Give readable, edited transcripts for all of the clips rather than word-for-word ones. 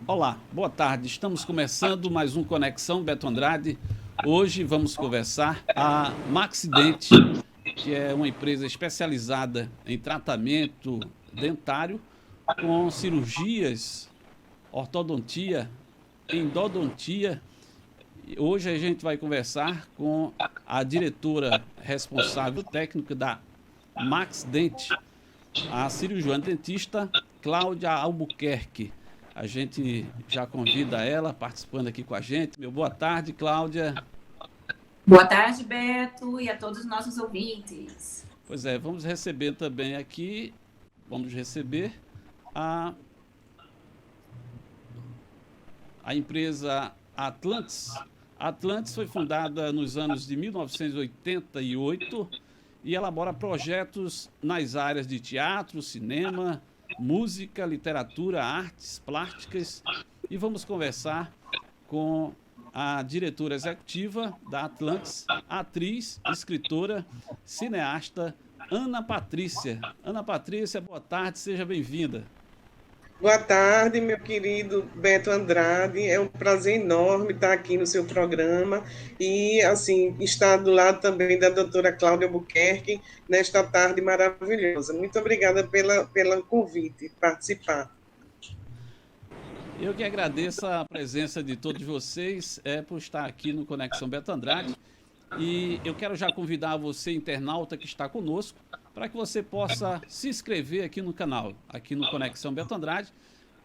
Olá, boa tarde. Estamos começando mais um Conexão Beto Andrade. Hoje vamos conversar a Maxident, que é uma empresa especializada em tratamento dentário com cirurgias, ortodontia, endodontia. Hoje a gente vai conversar com a diretora responsável técnica da Maxident, a cirurgiã dentista Cláudia Albuquerque. A gente já convida ela participando aqui com a gente. Meu boa tarde, Cláudia. Boa tarde, Beto, e a todos os nossos ouvintes. Pois é, vamos receber também aqui, vamos receber a empresa Atlantis. A Atlantis foi fundada nos anos de 1988 e elabora projetos nas áreas de teatro, cinema, música, literatura, artes plásticas, e vamos conversar com a diretora executiva da Atlantis, atriz, escritora, cineasta, Ana Patrícia. Ana Patrícia, boa tarde, seja bem-vinda. Boa tarde, meu querido Beto Andrade. É um prazer enorme estar aqui no seu programa e, assim, estar do lado também da doutora Cláudia Albuquerque nesta tarde maravilhosa. Muito obrigada pelo convite, participar. Eu que agradeço a presença de todos vocês por estar aqui no Conexão Beto Andrade. E eu quero já convidar você, internauta que está conosco, para que você possa se inscrever aqui no canal, aqui no Conexão Beto Andrade,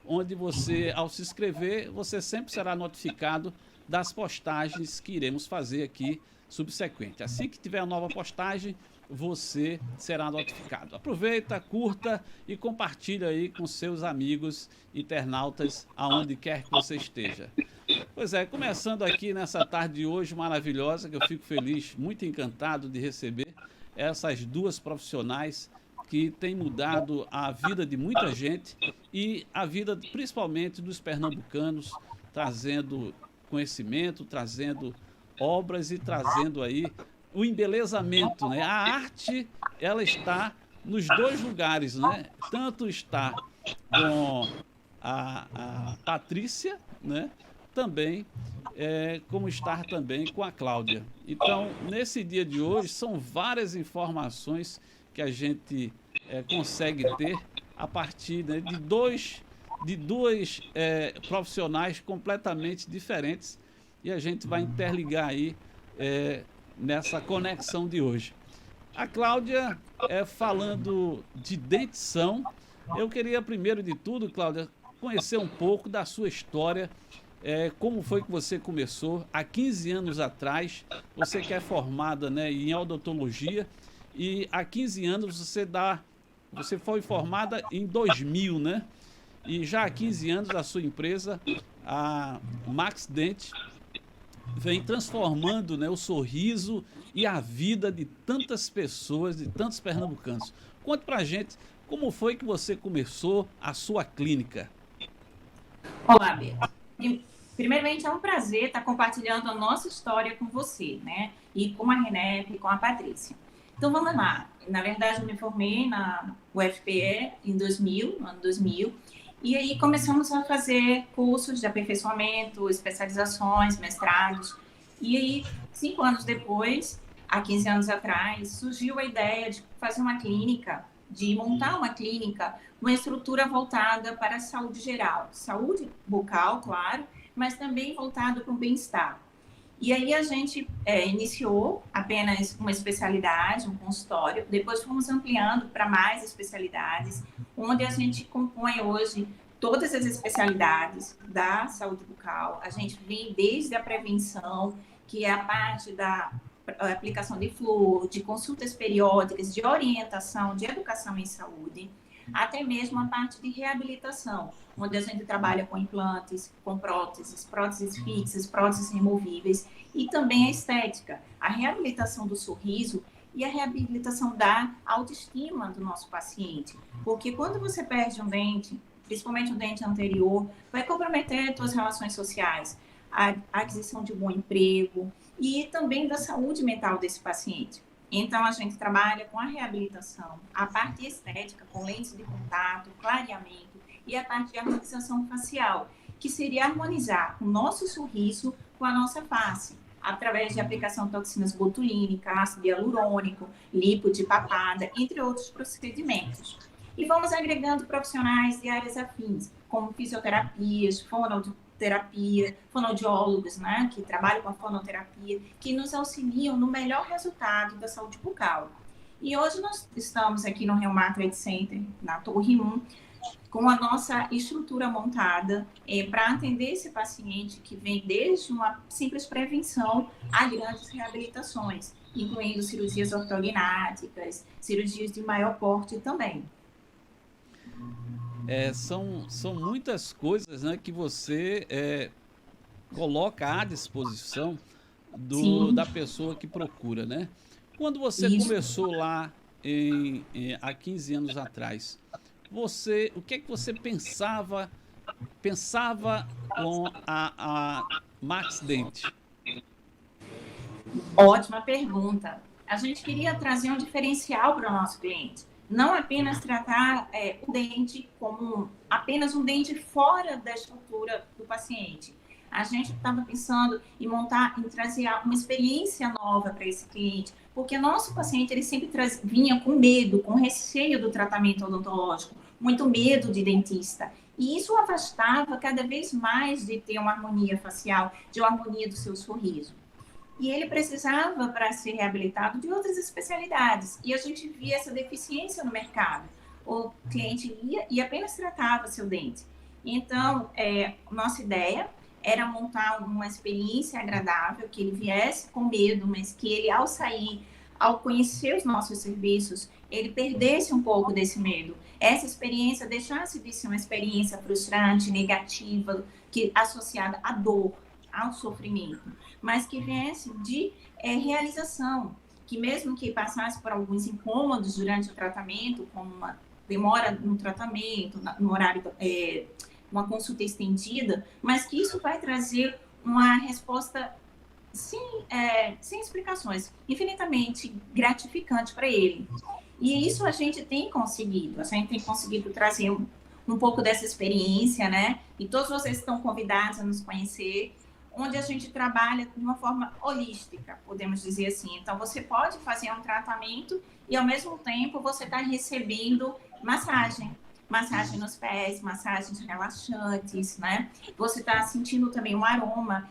onde você, ao se inscrever, você sempre será notificado das postagens que iremos fazer aqui subsequente. Assim que tiver uma nova postagem, você será notificado. Aproveita, curta e compartilha aí com seus amigos internautas, aonde quer que você esteja. Pois é, começando aqui nessa tarde de hoje maravilhosa, que eu fico feliz, muito encantado de receber essas duas profissionais que têm mudado a vida de muita gente e a vida principalmente dos pernambucanos, trazendo conhecimento, trazendo obras e trazendo aí o embelezamento, né? A arte, ela está nos dois lugares, né? Tanto está com a Patrícia, né? Também, como estar também com a Cláudia. Então, nesse dia de hoje, são várias informações que a gente consegue ter a partir, né, de dois profissionais completamente diferentes, e a gente vai interligar aí nessa conexão de hoje. A Cláudia, falando de dentição, eu queria, primeiro de tudo, Cláudia, conhecer um pouco da sua história. Como foi que você começou há 15 anos atrás? Você que é formada, né, em odontologia, e há 15 anos você foi formada em 2000, né? E já há 15 anos a sua empresa, a Maxident, vem transformando, né, o sorriso e a vida de tantas pessoas, de tantos pernambucanos. Conte pra gente como foi que você começou a sua clínica. Olá, Beto. Primeiramente, é um prazer estar compartilhando a nossa história com você, né? E com a Renep e com a Patrícia. Então, vamos lá. Na verdade, eu me formei na UFPE em 2000, no ano 2000, e aí começamos a fazer cursos de aperfeiçoamento, especializações, mestrados. E aí, 5 anos depois, há 15 anos atrás, surgiu a ideia de fazer uma clínica, de montar uma clínica, uma estrutura voltada para a saúde geral, saúde bucal, claro, mas também voltado para o bem-estar. E aí a gente iniciou apenas uma especialidade, um consultório, depois fomos ampliando para mais especialidades, onde a gente compõe hoje todas as especialidades da saúde bucal. A gente vem desde a prevenção, que é a parte da aplicação de flúor, de consultas periódicas, de orientação, de educação em saúde, até mesmo a parte de reabilitação, onde a gente trabalha com implantes, com próteses fixas, próteses removíveis, e também a estética, a reabilitação do sorriso e a reabilitação da autoestima do nosso paciente. Porque quando você perde um dente, principalmente o dente anterior, vai comprometer as suas relações sociais, a aquisição de um bom emprego e também da saúde mental desse paciente. Então, a gente trabalha com a reabilitação, a parte estética, com lentes de contato, clareamento, e a parte de harmonização facial, que seria harmonizar o nosso sorriso com a nossa face, através de aplicação de toxinas botulínicas, ácido hialurônico, lipo de papada, entre outros procedimentos. E vamos agregando profissionais de áreas afins, como fisioterapias, fonoterapia, fonoaudiólogos, né, que trabalham com a fonoterapia, que nos auxiliam no melhor resultado da saúde bucal. E hoje nós estamos aqui no Reumar Trade Center, na Torre 1, com a nossa estrutura montada para atender esse paciente que vem desde uma simples prevenção a grandes reabilitações, incluindo cirurgias ortognáticas, cirurgias de maior porte também. São muitas coisas, né, que você coloca à disposição da pessoa que procura, né? Quando você começou lá há 15 anos atrás, o que é que você pensava com a Max Dent? Ótima pergunta. A gente queria trazer um diferencial para o nosso cliente. Não apenas tratar o dente como apenas um dente fora da estrutura do paciente. A gente estava pensando em trazer uma experiência nova para esse cliente, porque nosso paciente ele sempre vinha com medo, com receio do tratamento odontológico, muito medo de dentista. E isso o afastava cada vez mais de ter uma harmonia facial, de uma harmonia do seu sorriso. E ele precisava, para ser reabilitado, de outras especialidades. E a gente via essa deficiência no mercado. O cliente ia e apenas tratava seu dente. Então, nossa ideia era montar uma experiência agradável, que ele viesse com medo, mas que ele, ao sair, ao conhecer os nossos serviços, ele perdesse um pouco desse medo. Essa experiência deixasse de ser uma experiência frustrante, negativa, associada à dor, ao sofrimento, mas que viesse de realização, que mesmo que passasse por alguns incômodos durante o tratamento, como uma demora no tratamento, no horário, uma consulta estendida, mas que isso vai trazer uma resposta sem explicações, infinitamente gratificante para ele. E isso a gente tem conseguido trazer um pouco dessa experiência, né? E todos vocês estão convidados a nos conhecer, onde a gente trabalha de uma forma holística, podemos dizer assim. Então, você pode fazer um tratamento e, ao mesmo tempo, você está recebendo massagem nos pés, massagens relaxantes, né? Você está sentindo também um aroma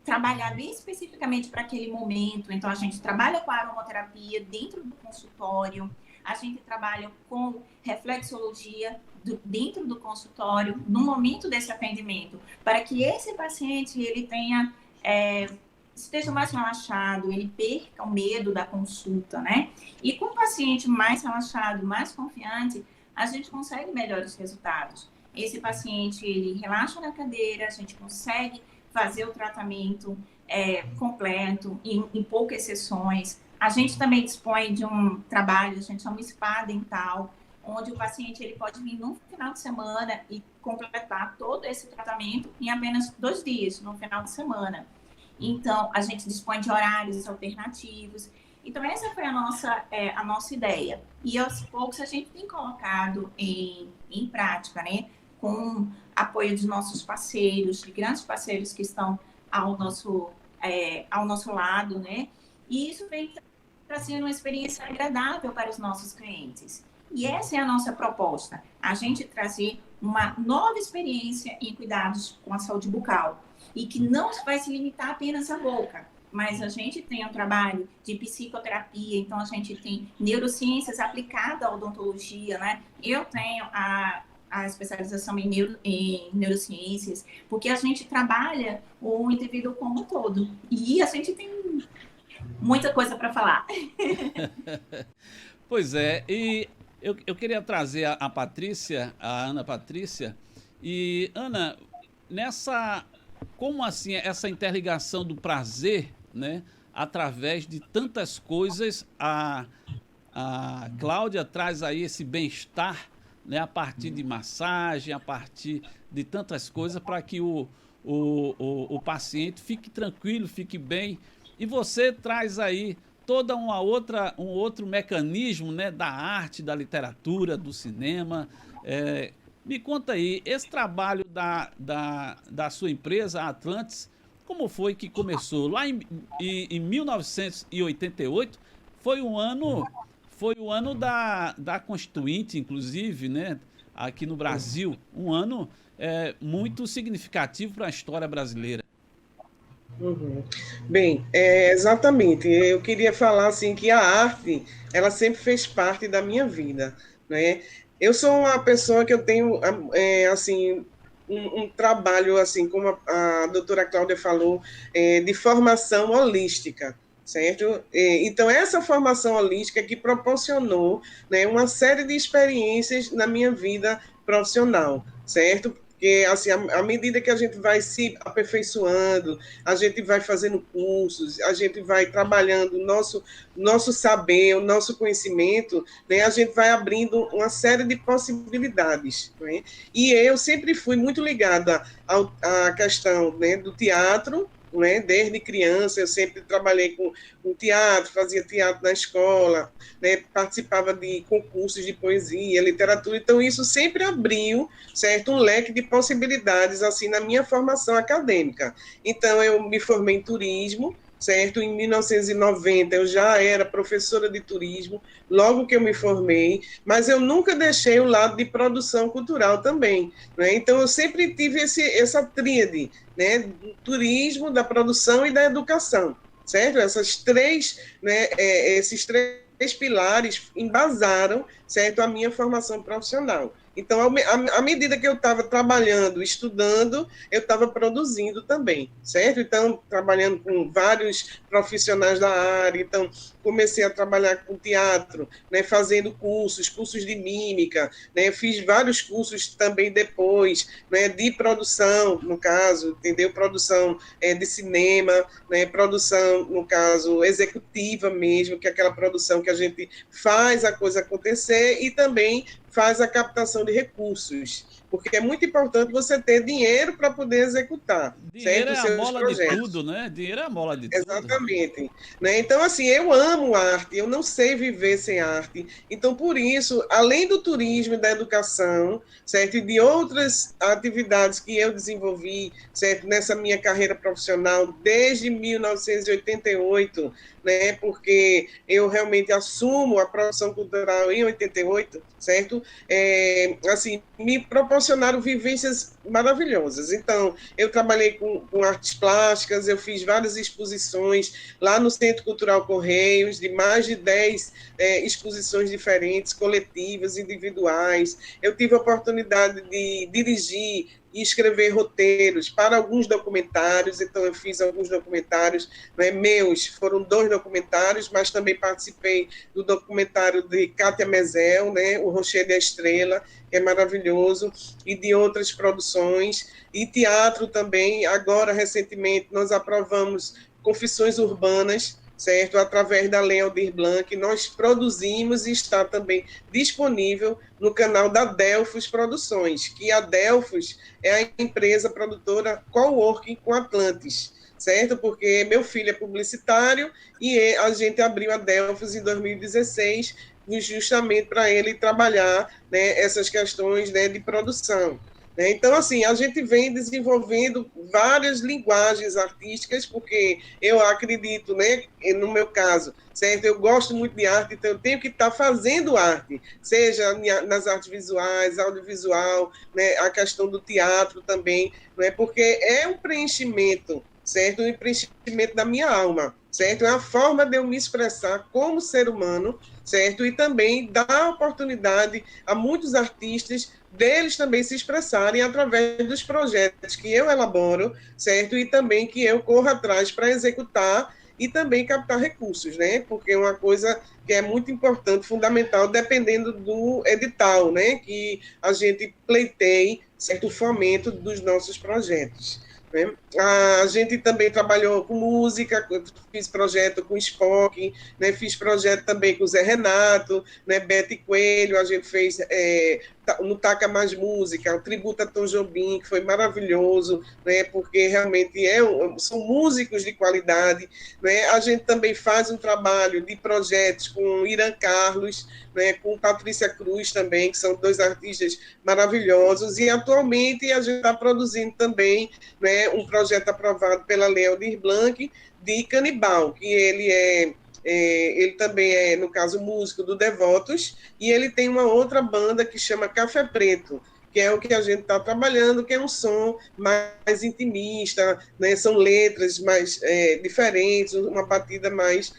trabalhado especificamente para aquele momento. Então, a gente trabalha com a aromaterapia dentro do consultório, a gente trabalha com reflexologia dentro do consultório, no momento desse atendimento, para que esse paciente ele esteja mais relaxado, ele perca o medo da consulta, né? E com o paciente mais relaxado, mais confiante, a gente consegue melhores resultados. Esse paciente, ele relaxa na cadeira, a gente consegue fazer o tratamento completo, em poucas sessões. A gente também dispõe de um trabalho, a gente chama spa dental, onde o paciente ele pode vir no final de semana e completar todo esse tratamento em apenas 2 dias, no final de semana. Então, a gente dispõe de horários alternativos. Então, essa foi a nossa ideia. E, aos poucos, a gente tem colocado em prática, né? Com apoio dos nossos parceiros, de grandes parceiros que estão ao nosso lado, né? E isso vem trazendo uma experiência agradável para os nossos clientes. E essa é a nossa proposta, a gente trazer uma nova experiência em cuidados com a saúde bucal. E que não vai se limitar apenas à boca, mas a gente tem um trabalho de psicoterapia, então a gente tem neurociências aplicada à odontologia, né? Eu tenho a especialização em neurociências, porque a gente trabalha o indivíduo como um todo. E a gente tem muita coisa para falar. Pois é, e eu queria trazer a Patrícia, a Ana Patrícia. E, Ana, como assim essa interligação do prazer, né, através de tantas coisas, a Cláudia traz aí esse bem-estar, né, a partir de massagem, a partir de tantas coisas, para que o paciente fique tranquilo, fique bem. E você traz aí toda um outro mecanismo, né, da arte, da literatura, do cinema, Me conta aí, esse trabalho da sua empresa, a Atlantis, como foi que começou? Lá em 1988, foi foi o ano da Constituinte, inclusive, né? Aqui no Brasil, um ano muito significativo para a história brasileira. Uhum. Bem, exatamente. Eu queria falar assim que a arte, ela sempre fez parte da minha vida, né? Eu sou uma pessoa que eu tenho assim um trabalho assim como a doutora Cláudia falou, de formação holística. Certo? Então, essa formação holística que proporcionou, né, uma série de experiências na minha vida profissional, certo? Porque, assim, à medida que a gente vai se aperfeiçoando, a gente vai fazendo cursos, a gente vai trabalhando o nosso saber, o nosso conhecimento, né, a gente vai abrindo uma série de possibilidades. Né? E eu sempre fui muito ligada à questão, né, do teatro, né? Desde criança, eu sempre trabalhei com teatro, fazia teatro na escola, né? Participava de concursos de poesia, literatura, então isso sempre abriu, certo, um leque de possibilidades assim na minha formação acadêmica. Então eu me formei em turismo, certo? Em 1990 eu já era professora de turismo, logo que eu me formei, mas eu nunca deixei o lado de produção cultural também, né? Então eu sempre tive essa tríade, né? Do turismo, da produção e da educação, certo? Esses três pilares embasaram, certo, a minha formação profissional. Então, à medida que eu estava trabalhando, estudando, eu estava produzindo também, certo? Então, trabalhando com vários profissionais da área, então, comecei a trabalhar com teatro, né, fazendo cursos de mímica, né, fiz vários cursos também depois, né, de produção, no caso, entendeu? Produção de cinema, né, produção, no caso, executiva mesmo, que é aquela produção que a gente faz a coisa acontecer e também faz a captação de recursos, porque é muito importante você ter dinheiro para poder executar, Dinheiro certo? é Os a seus mola de projetos. tudo, né? Dinheiro é a mola de tudo. Exatamente. Né? Então, assim, eu amo arte, eu não sei viver sem arte. Então, por isso, além do turismo e da educação, certo? E de outras atividades que eu desenvolvi, certo? Nessa minha carreira profissional, desde 1988, né? Porque eu realmente assumo a produção cultural em 88, certo? Assim, me proporcionaram vivências maravilhosas. Então, eu trabalhei com artes plásticas, eu fiz várias exposições lá no Centro Cultural Correios, de mais de 10 exposições diferentes, coletivas, individuais. Eu tive a oportunidade de dirigir e escrever roteiros para alguns documentários, então eu fiz alguns documentários, né, meus, foram 2 documentários, mas também participei do documentário de Kátia Mezel, né, O Rocher da Estrela, que é maravilhoso, e de outras produções, e teatro também. Agora, recentemente, nós aprovamos Confissões Urbanas, certo? Através da Lei Aldir Blanc, nós produzimos e está também disponível no canal da Delfos Produções, que a Delfos é a empresa produtora coworking com Atlantis, certo? Porque meu filho é publicitário e a gente abriu a Delfos em 2016, justamente para ele trabalhar, né, essas questões, né, de produção. Então, assim, a gente vem desenvolvendo várias linguagens artísticas, porque eu acredito, né, no meu caso, certo? Eu gosto muito de arte, então eu tenho que estar fazendo arte, seja nas artes visuais, audiovisual, né, a questão do teatro também, né, porque é um preenchimento, certo? Um preenchimento da minha alma, certo? É a forma de eu me expressar como ser humano, certo? E também dar oportunidade a muitos artistas deles também se expressarem através dos projetos que eu elaboro, certo? E também que eu corro atrás para executar e também captar recursos, né? Porque é uma coisa que é muito importante, fundamental, dependendo do edital, né? Que a gente pleiteie, certo? O fomento dos nossos projetos. Né? A gente também trabalhou com música, fiz projeto com Spock, né? Fiz projeto também com Zé Renato, né? Bete Coelho, a gente fez no Taca Mais Música, o tributo a Tom Jobim, que foi maravilhoso, né, porque realmente são músicos de qualidade. Né, a gente também faz um trabalho de projetos com Irã Carlos, né, com Patrícia Cruz também, que são 2 artistas maravilhosos, e atualmente a gente está produzindo também, né, um projeto aprovado pela Lei Aldir Blanc de Canibal, que ele também é, no caso, músico do Devotos, e ele tem uma outra banda que chama Café Preto, que é o que a gente está trabalhando, que é um som mais intimista, né? São letras mais diferentes, uma batida mais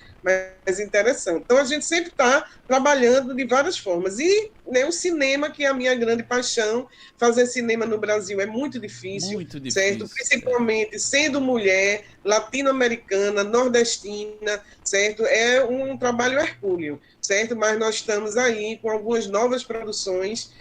interessante. Então, a gente sempre está trabalhando de várias formas. E, né, o cinema, que é a minha grande paixão, fazer cinema no Brasil é muito difícil, certo? Principalmente sendo mulher, latino-americana, nordestina, certo? É um trabalho hercúleo, certo? Mas nós estamos aí com algumas novas produções,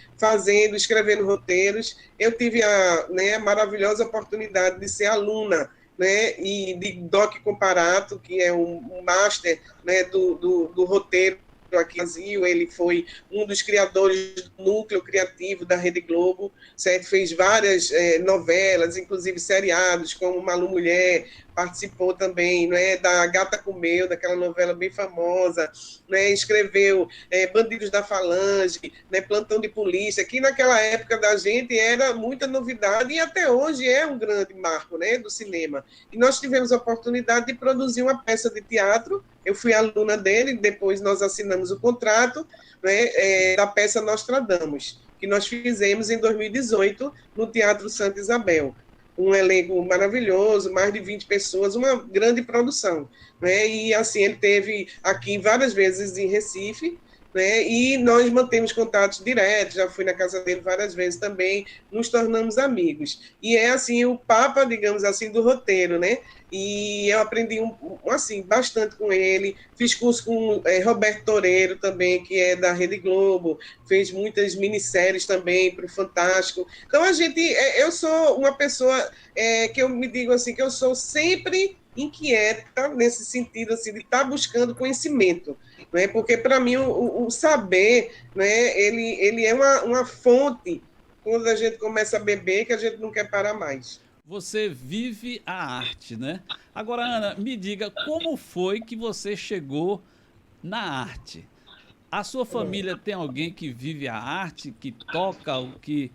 escrevendo roteiros. Eu tive a maravilhosa oportunidade de ser aluna, né, e de Doc Comparato, que é um master, né, do roteiro aqui no Brasil. Ele foi um dos criadores do núcleo criativo da Rede Globo, certo? Fez várias novelas, inclusive seriados, como Malu Mulher, participou também, né, da Gata Comeu, daquela novela bem famosa, né, escreveu Bandidos da Falange, né, Plantão de Polícia, que naquela época da gente era muita novidade e até hoje é um grande marco, né, do cinema. E nós tivemos a oportunidade de produzir uma peça de teatro. Eu fui aluna dele, depois nós assinamos o contrato, né, da peça Nostradamus, que nós fizemos em 2018 no Teatro Santa Isabel. Um elenco maravilhoso, mais de 20 pessoas, uma grande produção, né? E assim, ele teve aqui várias vezes em Recife, né? E nós mantemos contatos diretos, já fui na casa dele várias vezes também, nos tornamos amigos. E é assim o papa, digamos assim, do roteiro, né? E eu aprendi assim, bastante com ele, fiz curso com Roberto Toreiro também, que é da Rede Globo, fez muitas minisséries também para o Fantástico. Então, eu sou uma pessoa que eu me digo assim, que eu sou sempre inquieta nesse sentido assim, de estar buscando conhecimento, né? Porque para mim o saber, né, ele é uma fonte quando a gente começa a beber, que a gente não quer parar mais. Você vive a arte, né? Agora, Ana, me diga, como foi que você chegou na arte? A sua família tem alguém que vive a arte, que toca, o que...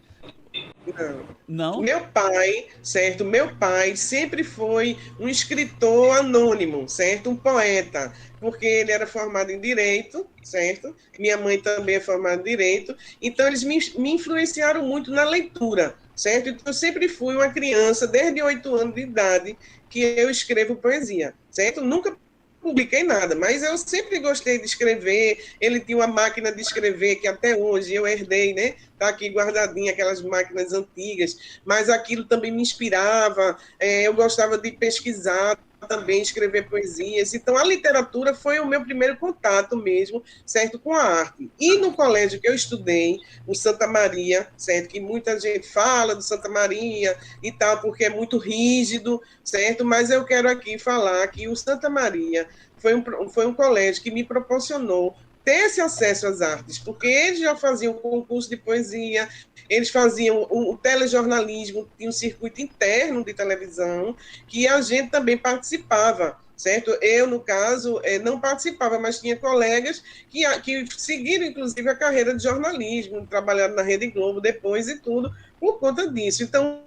Não? Meu pai, certo? Meu pai sempre foi um escritor anônimo, certo? Um poeta, porque ele era formado em Direito, certo? Minha mãe também é formada em Direito, então eles me influenciaram muito na leitura, certo? Então eu sempre fui uma criança, desde 8 anos de idade, que eu escrevo poesia, certo? Nunca publiquei nada, mas eu sempre gostei de escrever. Ele tinha uma máquina de escrever que até hoje eu herdei, né? Está aqui guardadinha, aquelas máquinas antigas, mas aquilo também me inspirava. Eu gostava de pesquisar também, escrever poesias. Então, a literatura foi o meu primeiro contato mesmo, certo, com a arte. E no colégio que eu estudei, o Santa Maria, certo, que muita gente fala do Santa Maria e tal, porque é muito rígido, certo, mas eu quero aqui falar que o Santa Maria foi um colégio que me proporcionou ter esse acesso às artes, porque eles já faziam concurso de poesia, eles faziam o telejornalismo, tinha um circuito interno de televisão, que a gente também participava, certo? Eu, no caso, não participava, mas tinha colegas que seguiram, inclusive, a carreira de jornalismo, trabalharam na Rede Globo depois e tudo, por conta disso. Então,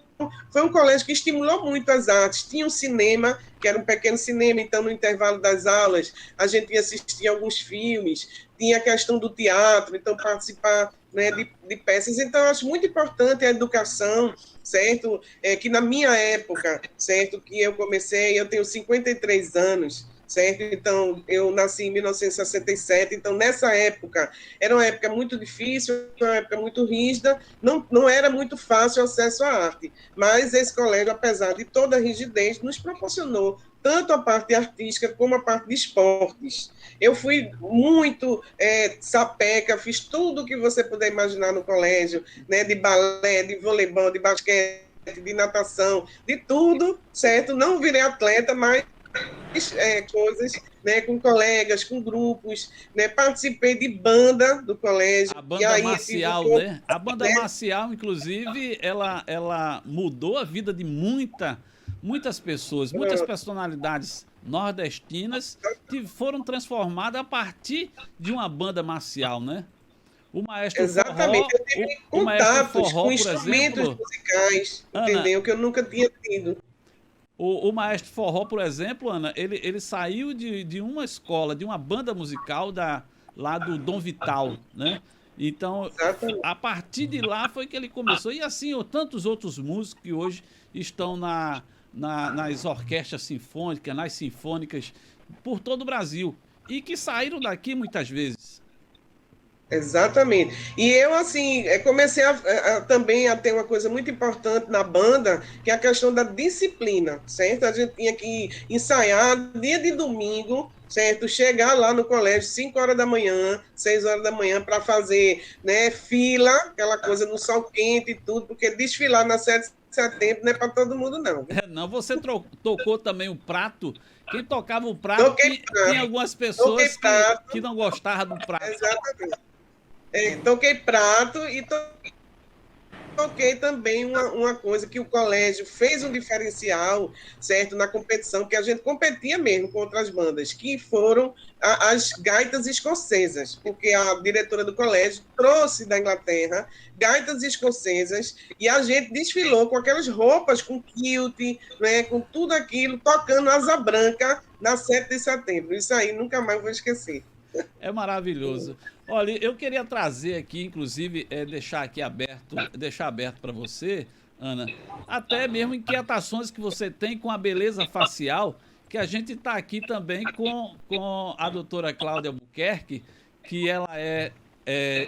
foi um colégio que estimulou muito as artes. Tinha um cinema, que era um pequeno cinema, então no intervalo das aulas a gente ia assistir alguns filmes, tinha a questão do teatro, então participar, né, de peças. Então eu acho muito importante a educação, certo? Que na minha época, certo, que eu comecei, eu tenho 53 anos, certo? Então, eu nasci em 1967, então, nessa época, era uma época muito difícil, uma época muito rígida, não era muito fácil o acesso à arte, mas esse colégio, apesar de toda a rigidez, nos proporcionou tanto a parte artística como a parte de esportes. Eu fui muito sapeca, fiz tudo o que você puder imaginar no colégio, né, de balé, de voleibol, de basquete, de natação, de tudo, certo? Não virei atleta, mas coisas, né, com colegas, com grupos, né, participei de banda do colégio. A banda e aí, marcial, né? A banda marcial, inclusive, ela mudou a vida de muitas pessoas, muitas personalidades nordestinas que foram transformadas a partir de uma banda marcial, né? O maestro Exatamente, Forró, eu tive o maestro contatos Forró, com por instrumentos exemplo, musicais, Ana, entendeu? Que eu nunca tinha tido. o maestro Forró, por exemplo, Ana, ele saiu de uma escola, de uma banda musical lá do Dom Vital, né? Então, Exatamente. a partir de lá foi que ele começou. E assim, tantos outros músicos que hoje estão nas orquestras sinfônicas, nas sinfônicas, por todo o Brasil. E que saíram daqui muitas vezes. Exatamente. E eu, assim, comecei também a ter uma coisa muito importante na banda, que é a questão da disciplina, certo? A gente tinha que ensaiar dia de domingo, certo? Chegar lá no colégio 5 horas da manhã, 6 horas da manhã, para fazer, né, fila, aquela coisa no sol quente e tudo, porque desfilar na 7 de setembro não é para todo mundo, não. Não, você tocou também o prato. Quem tocava o prato, Toquei tinha prato, algumas toquei pessoas que prato, não gostavam do prato. exatamente. Toquei prato e toquei também uma coisa que o colégio fez um diferencial, certo, na competição, que a gente competia mesmo com outras bandas, que foram as gaitas escocesas, porque a diretora do colégio trouxe da Inglaterra gaitas escocesas e a gente desfilou com aquelas roupas, com kilt, né, com tudo aquilo, tocando Asa Branca na 7 de setembro. Isso aí nunca mais vou esquecer. É maravilhoso. Olha, eu queria trazer aqui, inclusive, deixar aberto para você, Ana, até mesmo inquietações que você tem com a beleza facial, que a gente está aqui também com a doutora Cláudia Albuquerque, que ela é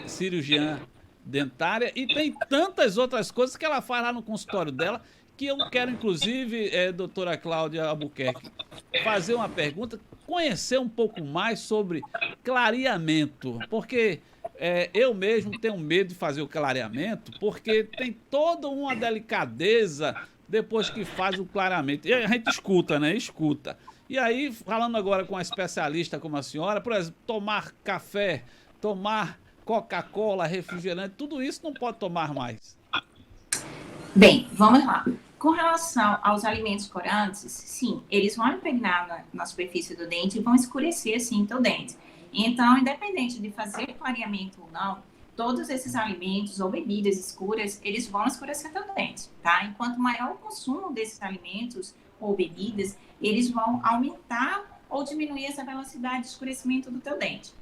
cirurgiã dentária e tem tantas outras coisas que ela faz lá no consultório dela, que eu quero, inclusive, doutora Cláudia Albuquerque, fazer uma pergunta, conhecer um pouco mais sobre clareamento, porque eu mesmo tenho medo de fazer o clareamento, porque tem toda uma delicadeza depois que faz o clareamento. E a gente escuta, né? Escuta. E aí, falando agora com uma especialista como a senhora, por exemplo, tomar café, tomar Coca-Cola, refrigerante, tudo isso não pode tomar mais. Bem, vamos lá. Com relação aos alimentos corantes, sim, eles vão impregnar na superfície do dente e vão escurecer, sim, teu dente. Então, independente de fazer clareamento ou não, todos esses alimentos ou bebidas escuras, eles vão escurecer teu dente, tá? Enquanto maior o consumo desses alimentos ou bebidas, eles vão aumentar ou diminuir essa velocidade de escurecimento do teu dente.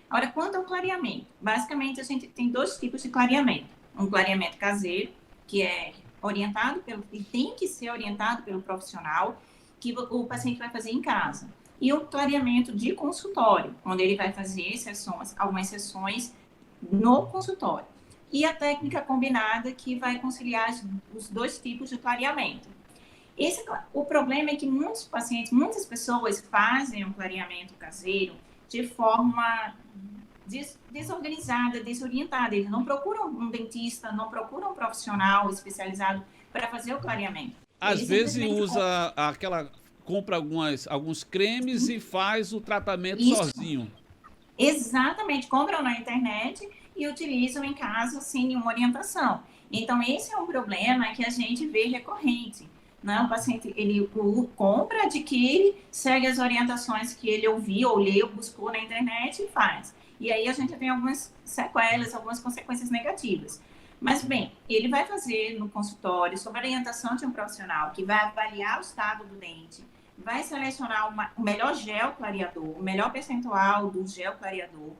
Agora, quanto ao clareamento, basicamente a gente tem dois tipos de clareamento. Um clareamento caseiro, que é orientado e tem que ser orientado pelo profissional, que o paciente vai fazer em casa. E o clareamento de consultório, onde ele vai fazer algumas sessões no consultório. E a técnica combinada, que vai conciliar os dois tipos de clareamento. O problema é que muitos pacientes, muitas pessoas fazem um clareamento caseiro de forma desorganizada, desorientada. Eles não procuram um dentista, não procuram um profissional especializado para fazer o clareamento. Às vezes compra alguns cremes e faz o tratamento sozinho. Exatamente, compram na internet e utilizam em casa sem nenhuma orientação. Então, esse é um problema que a gente vê recorrente. Não, o paciente, ele compra, adquire, segue as orientações que ele ouviu, ou leu, buscou na internet e faz. E aí a gente tem algumas sequelas, algumas consequências negativas. Mas, bem, ele vai fazer no consultório, sob a orientação de um profissional que vai avaliar o estado do dente, vai selecionar o melhor gel clareador, o melhor percentual do gel clareador,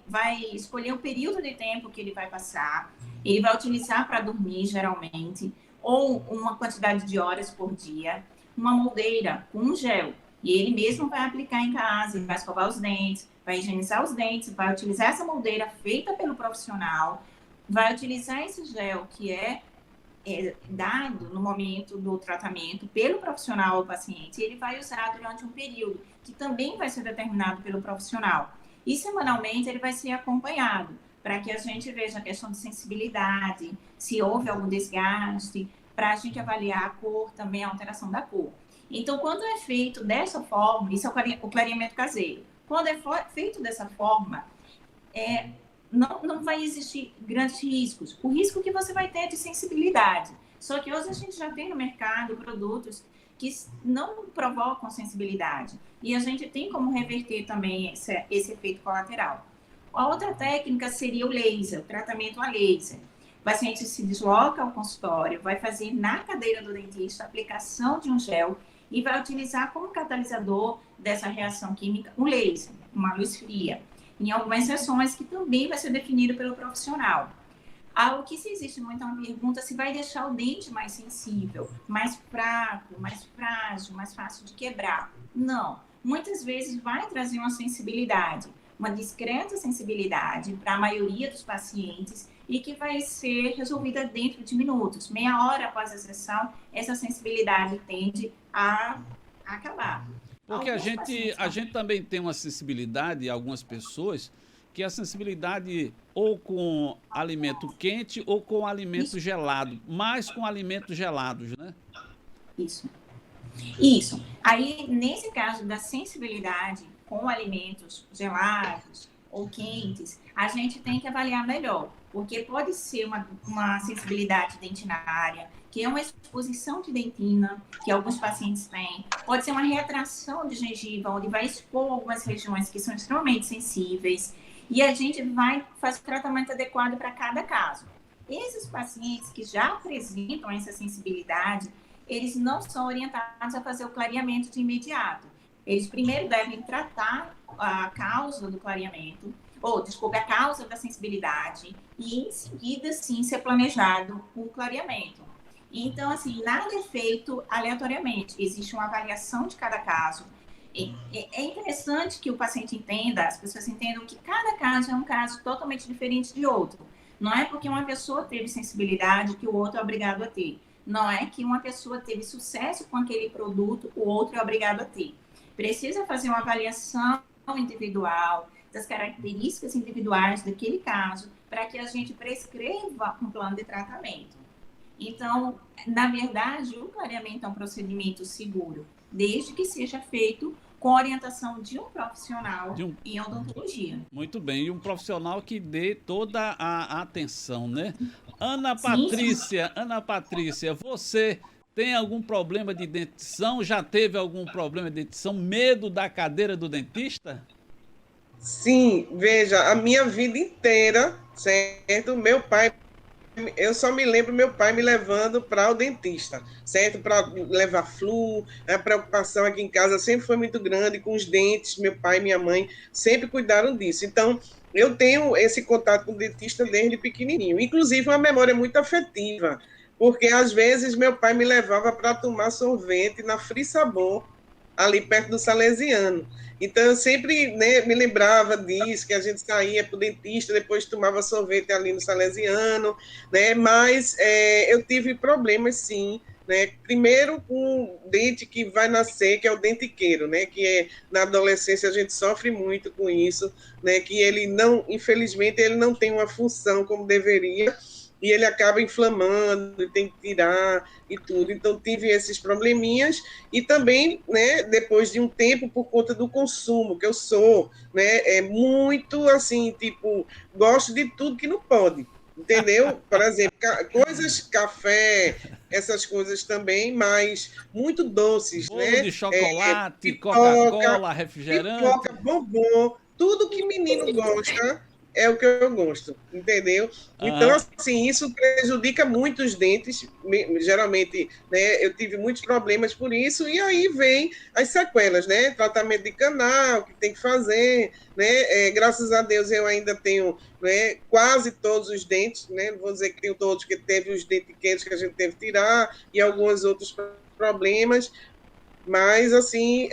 vai escolher o período de tempo que ele vai passar, ele vai utilizar para dormir, geralmente, ou uma quantidade de horas por dia, uma moldeira com gel. E ele mesmo vai aplicar em casa, ele vai escovar os dentes, vai higienizar os dentes, vai utilizar essa moldeira feita pelo profissional, vai utilizar esse gel que é dado no momento do tratamento pelo profissional ao paciente, e ele vai usar durante um período que também vai ser determinado pelo profissional. E semanalmente ele vai ser acompanhado, para que a gente veja a questão de sensibilidade, se houve algum desgaste, para a gente avaliar a cor, também a alteração da cor. Então, quando é feito dessa forma, isso é o clareamento caseiro. Quando é feito dessa forma, não vai existir grandes riscos. O risco que você vai ter é de sensibilidade. Só que hoje a gente já tem no mercado produtos que não provocam sensibilidade. E a gente tem como reverter também esse efeito colateral. A outra técnica seria o laser, o tratamento a laser. O paciente se desloca ao consultório, vai fazer na cadeira do dentista a aplicação de um gel e vai utilizar como catalisador dessa reação química um laser, uma luz fria, em algumas sessões que também vai ser definido pelo profissional. Algo que se existe muito uma pergunta se vai deixar o dente mais sensível, mais fraco, mais frágil, mais fácil de quebrar. Não. Muitas vezes vai trazer uma sensibilidade, uma discreta sensibilidade para a maioria dos pacientes e que vai ser resolvida dentro de minutos. Meia hora após a sessão, essa sensibilidade tende a acabar. Porque a gente também tem uma sensibilidade, algumas pessoas, que a sensibilidade ou com alimento quente ou com alimento gelado, mais com alimentos gelados, né? Isso. Aí, nesse caso da sensibilidade com alimentos gelados ou quentes, a gente tem que avaliar melhor, porque pode ser uma sensibilidade dentinária, que é uma exposição de dentina, que alguns pacientes têm, pode ser uma retração de gengiva, onde vai expor algumas regiões que são extremamente sensíveis, e a gente vai fazer o tratamento adequado para cada caso. Esses pacientes que já apresentam essa sensibilidade, eles não são orientados a fazer o clareamento de imediato. Eles primeiro devem tratar a causa do clareamento, a causa da sensibilidade, e em seguida, sim, ser planejado o clareamento. Então, assim, nada é feito aleatoriamente. Existe uma avaliação de cada caso. É interessante que o paciente entenda, as pessoas entendam que cada caso é um caso totalmente diferente de outro. Não é porque uma pessoa teve sensibilidade que o outro é obrigado a ter. Não é que uma pessoa teve sucesso com aquele produto, o outro é obrigado a ter. Precisa fazer uma avaliação individual, das características individuais daquele caso, para que a gente prescreva um plano de tratamento. Então, na verdade, o clareamento é um procedimento seguro, desde que seja feito com orientação de um profissional em odontologia. Muito bem, e um profissional que dê toda a atenção, né? Ana Patrícia, você tem algum problema de dentição? Já teve algum problema de dentição? Medo da cadeira do dentista? Sim, veja, a minha vida inteira, certo? Eu só me lembro meu pai me levando para o dentista, certo? Para levar flu, a preocupação aqui em casa sempre foi muito grande com os dentes, meu pai e minha mãe sempre cuidaram disso. Então, eu tenho esse contato com o dentista desde pequenininho, inclusive uma memória muito afetiva, porque às vezes meu pai me levava para tomar sorvete na Free Sabor, ali perto do Salesiano. Então, eu sempre, né, me lembrava disso, que a gente saía para o dentista, depois tomava sorvete ali no Salesiano, né, mas eu tive problemas, sim, né, primeiro com o dente que vai nascer, que é o dentiqueiro, né, na adolescência a gente sofre muito com isso, né, que ele não, infelizmente, ele não tem uma função como deveria, e ele acaba inflamando, tem que tirar e tudo. Então, tive esses probleminhas e também, né, depois de um tempo, por conta do consumo, que eu sou, né, muito, assim, tipo, gosto de tudo que não pode, entendeu? Por exemplo, café, essas coisas também, mas muito doces, bolo né? De chocolate, Coca-Cola, refrigerante. Pipoca, bombom, tudo que menino gosta é o que eu gosto, entendeu? Então, assim, isso prejudica muito os dentes, geralmente, né, eu tive muitos problemas por isso, e aí vem as sequelas, né, tratamento de canal, que tem que fazer, né, graças a Deus eu ainda tenho, né, quase todos os dentes, né, não vou dizer que tenho todos, porque teve os dentiqueiros que a gente teve que tirar, e alguns outros problemas, mas, assim,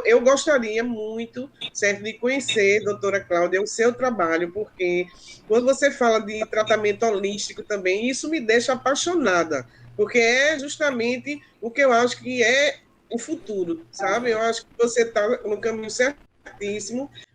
eu gostaria muito, certo, de conhecer, doutora Cláudia, o seu trabalho, porque quando você fala de tratamento holístico também, isso me deixa apaixonada, porque é justamente o que eu acho que é o futuro, sabe? Eu acho que você está no caminho certo,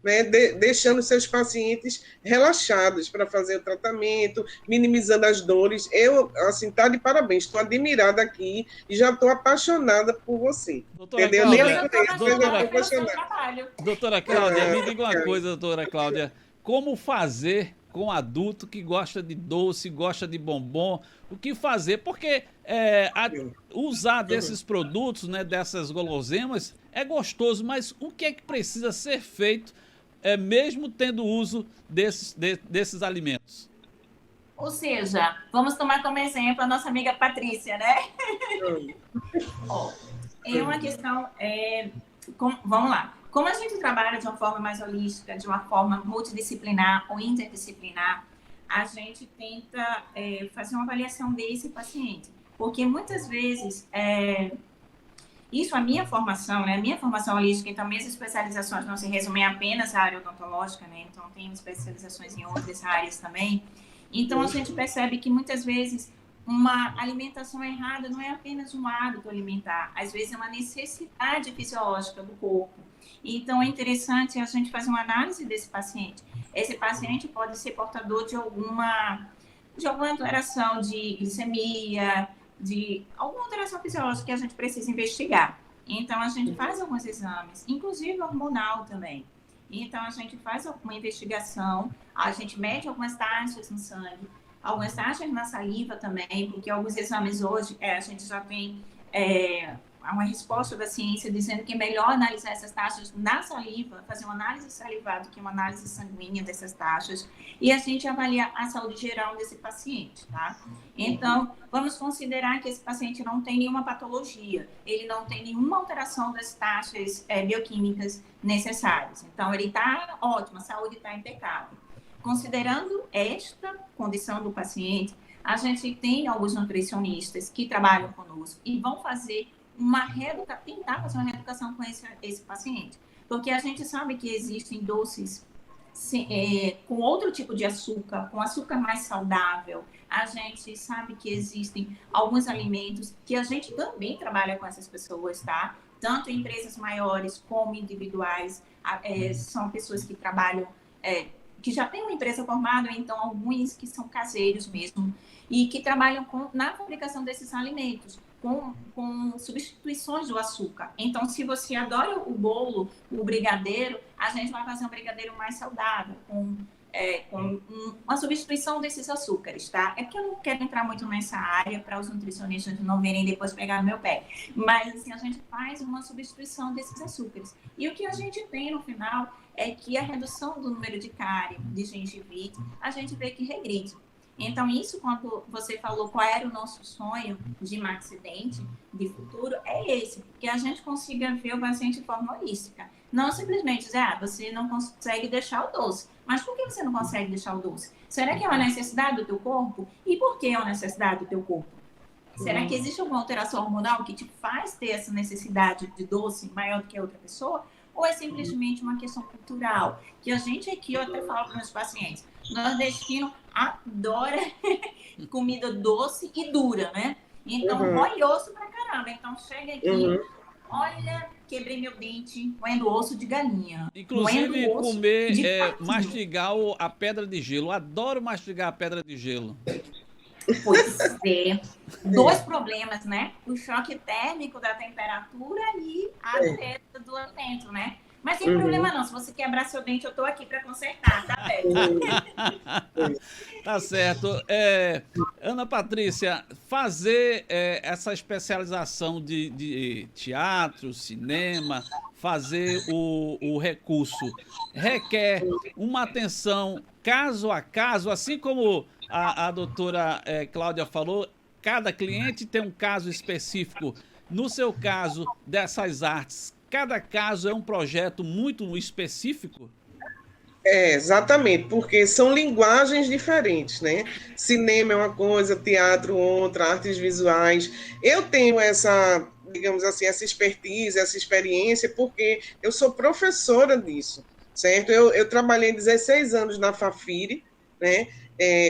né, deixando seus pacientes relaxados para fazer o tratamento, minimizando as dores. Eu, assim, tá de parabéns, estou admirada aqui e já estou apaixonada por você. Doutora Entendeu? Cláudia, Nem conheço, mas eu estou pelo seu apaixonada. trabalho. doutora Cláudia, me diga uma cara. coisa, doutora Cláudia. Como fazer com adulto que gosta de doce, gosta de bombom? O que fazer? Porque usar desses produtos, né, dessas guloseimas, é gostoso, mas o que é que precisa ser feito, mesmo tendo uso desses alimentos? Ou seja, vamos tomar como exemplo a nossa amiga Patrícia, né? Ó, é uma questão, vamos lá. Como a gente trabalha de uma forma mais holística, de uma forma multidisciplinar ou interdisciplinar, a gente tenta fazer uma avaliação desse paciente. Porque muitas vezes, isso a minha formação, né? A minha formação holística, então minhas especializações não se resumem apenas à área odontológica, né? Então tenho especializações em outras áreas também. Então a gente percebe que muitas vezes uma alimentação errada não é apenas um hábito alimentar, às vezes é uma necessidade fisiológica do corpo. Então é interessante a gente fazer uma análise desse paciente. Esse paciente pode ser portador de alguma alteração de glicemia, de alguma alteração fisiológica que a gente precisa investigar. Então a gente faz alguns exames, inclusive hormonal também. Então a gente faz uma investigação, a gente mede algumas taxas no sangue, algumas taxas na saliva também, porque alguns exames hoje a gente já tem uma resposta da ciência dizendo que é melhor analisar essas taxas na saliva, fazer uma análise salivar do que uma análise sanguínea dessas taxas, e a gente avalia a saúde geral desse paciente, tá? Então, vamos considerar que esse paciente não tem nenhuma patologia, ele não tem nenhuma alteração das taxas bioquímicas necessárias. Então, ele está ótimo, a saúde está impecável. Considerando esta condição do paciente, a gente tem alguns nutricionistas que trabalham conosco e vão fazer tentar fazer uma reeducação com esse paciente. Porque a gente sabe que existem doces com outro tipo de açúcar, com açúcar mais saudável. A gente sabe que existem alguns alimentos que a gente também trabalha com essas pessoas, tá? Tanto em empresas maiores como individuais. São pessoas que trabalham, que já têm uma empresa formada, ou então alguns que são caseiros mesmo, e que trabalham na fabricação desses alimentos, com substituições do açúcar. Então, se você adora o bolo, o brigadeiro, a gente vai fazer um brigadeiro mais saudável, com uma substituição desses açúcares, tá? É porque eu não quero entrar muito nessa área para os nutricionistas não virem depois pegar no meu pé. Mas, assim, a gente faz uma substituição desses açúcares. E o que a gente tem no final é que a redução do número de cárie, de gengivite, a gente vê que regride. Então, isso, quando você falou qual era o nosso sonho de maxidente, de futuro, é esse, que a gente consiga ver o paciente de forma holística. Não simplesmente dizer, você não consegue deixar o doce. Mas por que você não consegue deixar o doce? Será que é uma necessidade do teu corpo? E por que é uma necessidade do teu corpo? Será que existe alguma alteração hormonal que te faz ter essa necessidade de doce maior do que a outra pessoa? Ou é simplesmente uma questão cultural? Que a gente aqui, eu até falo para os meus pacientes, nordestino adora comida doce e dura, né? Então, rói osso pra caramba. Então, chega aqui, olha, quebrei meu dente, moendo osso de galinha. Inclusive, comer, mastigar a pedra de gelo. Eu adoro mastigar a pedra de gelo. Pois é. Dois problemas, né? O choque térmico da temperatura e a dureza do alimento, né? Mas sem problema não, se você quebrar seu dente, eu tô aqui para consertar, tá, Beto? Tá certo. Ana Patrícia, fazer essa especialização de teatro, cinema, fazer o recurso, requer uma atenção caso a caso, assim como a doutora Cláudia falou, cada cliente tem um caso específico. No seu caso, dessas artes, cada caso é um projeto muito específico? Exatamente, porque são linguagens diferentes, né? Cinema é uma coisa, teatro outra, artes visuais. Eu tenho essa, digamos assim, essa expertise, essa experiência, porque eu sou professora disso, certo? Eu trabalhei 16 anos na Fafiri, né?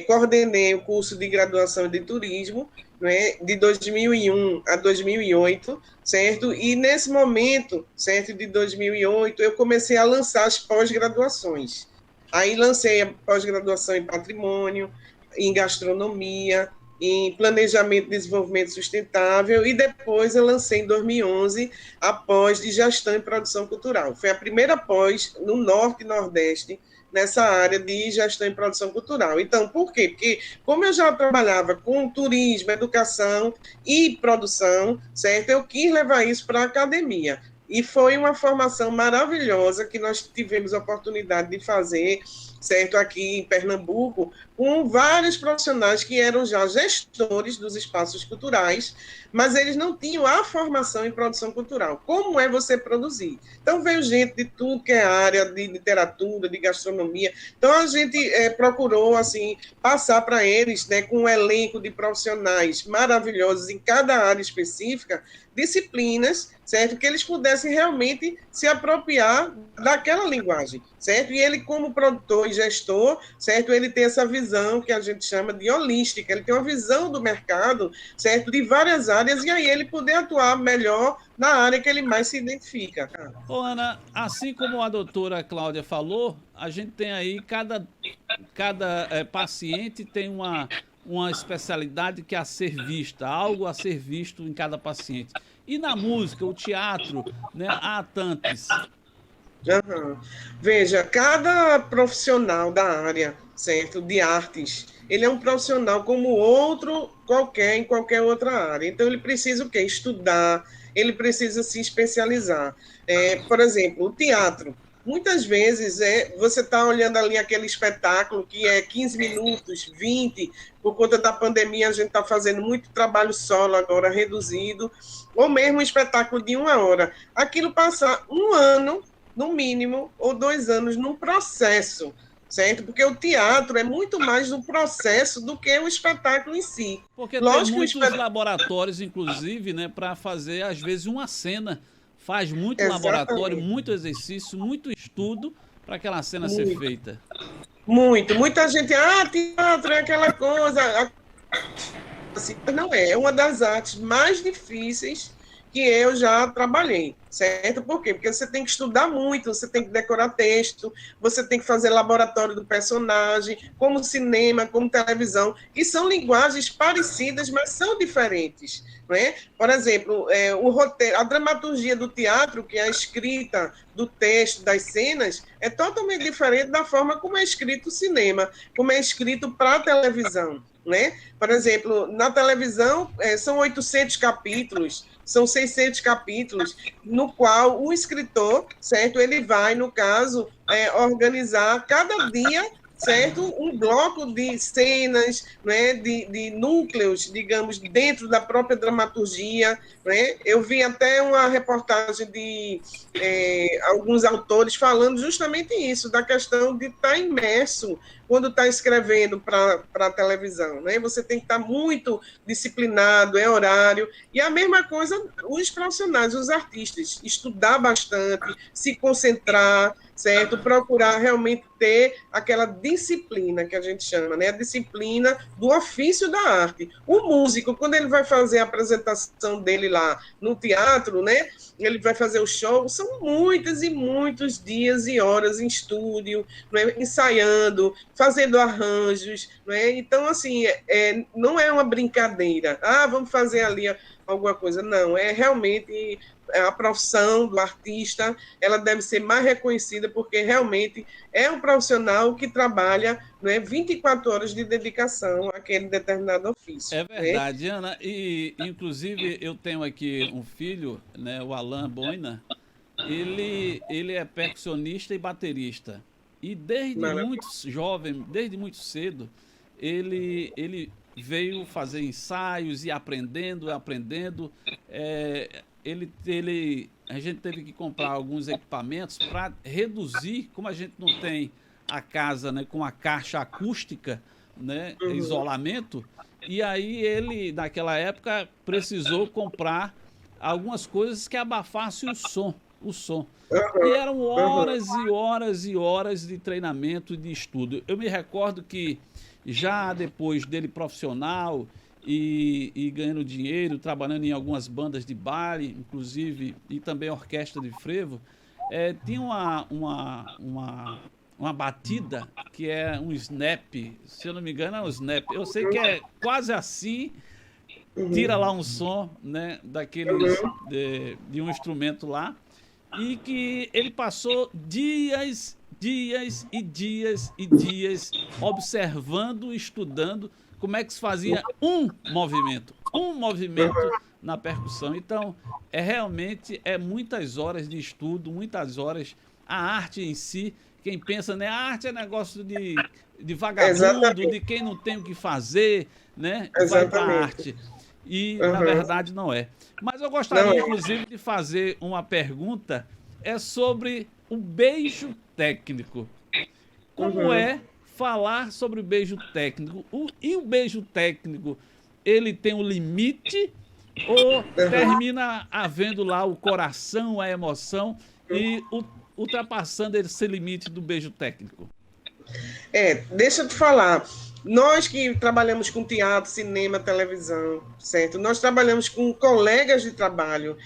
Coordenei o curso de graduação de turismo né, de 2001 a 2008, certo? E nesse momento, certo, de 2008, eu comecei a lançar as pós-graduações. Aí lancei a pós-graduação em patrimônio, em gastronomia, em planejamento e desenvolvimento sustentável, e depois eu lancei em 2011 a pós de gestão e produção cultural. Foi a primeira pós no Norte e Nordeste nessa área de gestão e produção cultural. Então, por quê? Porque como eu já trabalhava com turismo, educação e produção, certo? Eu quis levar isso para a academia. E foi uma formação maravilhosa que nós tivemos a oportunidade de fazer, certo, aqui em Pernambuco, com vários profissionais que eram já gestores dos espaços culturais, mas eles não tinham a formação em produção cultural. Como é você produzir? Então, veio gente de tudo que é área de literatura, de gastronomia. Então, a gente procurou, assim, passar para eles, né, com um elenco de profissionais maravilhosos em cada área específica, disciplinas, certo? Que eles pudessem realmente se apropriar daquela linguagem, certo? E ele, como produtor e gestor, certo? Ele tem essa visão que a gente chama de holística, ele tem uma visão do mercado, certo? De várias áreas, e aí ele poder atuar melhor na área que ele mais se identifica. Ô, Ana, assim como a doutora Cláudia falou, a gente tem aí, cada paciente tem uma especialidade que é a ser vista, algo a ser visto em cada paciente. E na música, o teatro, né, há tantos. Uhum. Veja, cada profissional da área, certo, de artes, ele é um profissional como outro qualquer em qualquer outra área. Então, ele precisa o quê? Estudar, ele precisa se especializar. Por exemplo, o teatro. Muitas vezes você está olhando ali aquele espetáculo que é 15 minutos, 20, por conta da pandemia, a gente está fazendo muito trabalho solo agora, reduzido, ou mesmo um espetáculo de 1 hora. Aquilo passa um ano, no mínimo, ou 2 anos, num processo, certo? Porque o teatro é muito mais um processo do que o espetáculo em si. Porque tem Lógico que muitos laboratórios, inclusive, né, para fazer, às vezes, uma cena. Faz muito laboratório, muito exercício, muito estudo para aquela cena ser feita. Muita gente, teatro é aquela coisa. Assim, não é uma das artes mais difíceis que eu já trabalhei, certo? Por quê? Porque você tem que estudar muito, você tem que decorar texto, você tem que fazer laboratório do personagem, como cinema, como televisão, que são linguagens parecidas, mas são diferentes, né? Por exemplo, o roteiro, a dramaturgia do teatro, que é a escrita do texto, das cenas, é totalmente diferente da forma como é escrito o cinema, como é escrito para a televisão, né? Por exemplo, na televisão são 800 capítulos, são 600 capítulos, no qual o escritor, certo, ele vai, no caso, organizar cada dia, certo, um bloco de cenas, né, de núcleos, digamos, dentro da própria dramaturgia, né? Eu vi até uma reportagem de alguns autores falando justamente isso, da questão de estar imerso quando está escrevendo para a televisão, né? Você tem que estar muito disciplinado, é horário, e a mesma coisa os profissionais, os artistas, estudar bastante, se concentrar, certo? Procurar realmente ter aquela disciplina que a gente chama, né? A disciplina do ofício da arte. O músico, quando ele vai fazer a apresentação dele lá no teatro, né? Ele vai fazer o show, são muitos e muitos dias e horas em estúdio, né? Ensaiando, fazendo arranjos, né? Então, assim, não é uma brincadeira. Vamos fazer ali alguma coisa. Não, é realmente a profissão do artista, ela deve ser mais reconhecida porque realmente é um profissional que trabalha, né, 24 horas de dedicação àquele determinado ofício. É verdade, né? Ana. E, inclusive, eu tenho aqui um filho, né, o Alan Boina. Ele é percussionista e baterista. E desde muito jovem, desde muito cedo, ele veio fazer ensaios e aprendendo. A gente teve que comprar alguns equipamentos para reduzir, como a gente não tem a casa, né, com a caixa acústica, né, isolamento, e aí ele, naquela época, precisou comprar algumas coisas que abafassem o som. E eram horas e horas e horas de treinamento e de estudo. Eu me recordo que já depois dele profissional e ganhando dinheiro, trabalhando em algumas bandas de baile, inclusive, e também orquestra de frevo, tinha uma batida que é um snap, se eu não me engano é um snap. Eu sei que é quase assim, tira lá um som, né, daqueles de um instrumento lá, e que ele passou dias e dias e dias observando, estudando como é que se fazia um movimento na percussão. Então, realmente muitas horas de estudo, muitas horas. A arte em si, quem pensa, né, a arte é negócio de vagabundo, Exatamente. de quem não tem o que fazer, né, vai para a Exatamente. arte. E, na verdade, não é. Mas eu gostaria, inclusive, de fazer uma pergunta sobre o beijo técnico. Como é falar sobre o beijo técnico? E o beijo técnico, ele tem um limite ou termina havendo lá o coração, a emoção e ultrapassando esse limite do beijo técnico? Deixa eu te falar. Nós que trabalhamos com teatro, cinema, televisão, certo? Nós trabalhamos com colegas de trabalho,